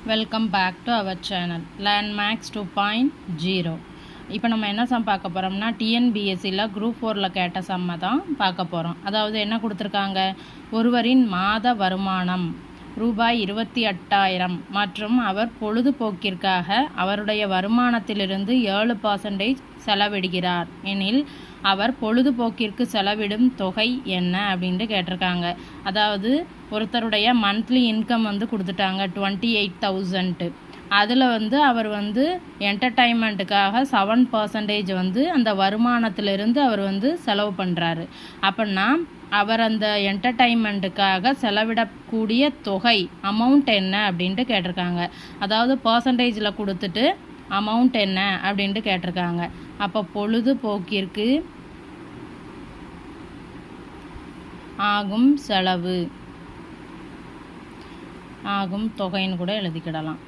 Welcome back to our channel Landmax 2.0. இப்போ நம்ம என்ன சம் பார்க்க போகிறோம்னா டிஎன்பிஎஸ்சியில் குரூப் 4ல் கேட்ட சம்மை தான் பார்க்க போகிறோம். அதாவது என்ன கொடுத்துருக்காங்க, ஒருவரின் மாத வருமானம் ரூபாய் 28,000 மற்றும் அவர் பொழுதுபோக்கிற்காக அவருடைய வருமானத்திலிருந்து 7% செலவிடுகிறார் எனில் அவர் பொழுதுபோக்கிற்கு செலவிடும் தொகை என்ன அப்படின்ட்டு கேட்டிருக்காங்க. அதாவது ஒருத்தருடைய மந்த்லி இன்கம் கொடுத்துட்டாங்க 28,000. அதில் அவர் என்டர்டைன்மெண்ட்டுக்காக 7% அந்த வருமானத்திலிருந்து அவர் செலவு பண்ணுறாரு. அப்படின்னா அவர் அந்த என்டர்டைன்மெண்ட்டுக்காக செலவிடக்கூடிய தொகை அமௌண்ட் என்ன அப்படின்ட்டு கேட்டிருக்காங்க. அதாவது பர்சன்டேஜில் கொடுத்துட்டு அமௌண்ட் என்ன அப்படின்ட்டு கேட்டிருக்காங்க. அப்போ பொழுதுபோக்கிற்கு ஆகும் செலவு ஆகும் தொகைன்னு கூட எழுதிக்கிடலாம்.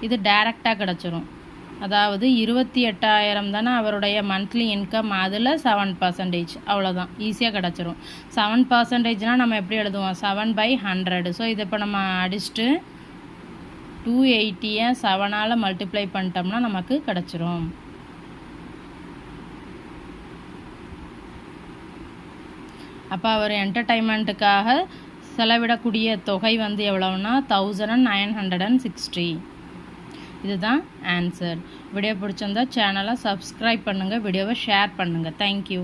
இது டைரெக்டாக கிடச்சிரும். அதாவது 28,000 தானே அவருடைய மந்த்லி இன்கம், அதில் 7%, அவ்வளோதான், ஈஸியாக கிடச்சிரும். 7%னால் நம்ம எப்படி எழுதுவோம், 7/100. ஸோ இதை இப்போ நம்ம அடிச்சுட்டு 280 7ஆல் மல்டிப்ளை பண்ணிட்டோம்னா நமக்கு கிடச்சிரும். அப்போ அவர் என்டர்டைன்மெண்ட்டுக்காக செலவிடக்கூடிய தொகை எவ்வளவுனா 1960. இதுதான் ஆன்சர். வீடியோ பிடிச்சிருந்தா சேனலை சப்ஸ்கிரைப் பண்ணுங்கள், வீடியோவை ஷேர் பண்ணுங்கள். தேங்க்யூ.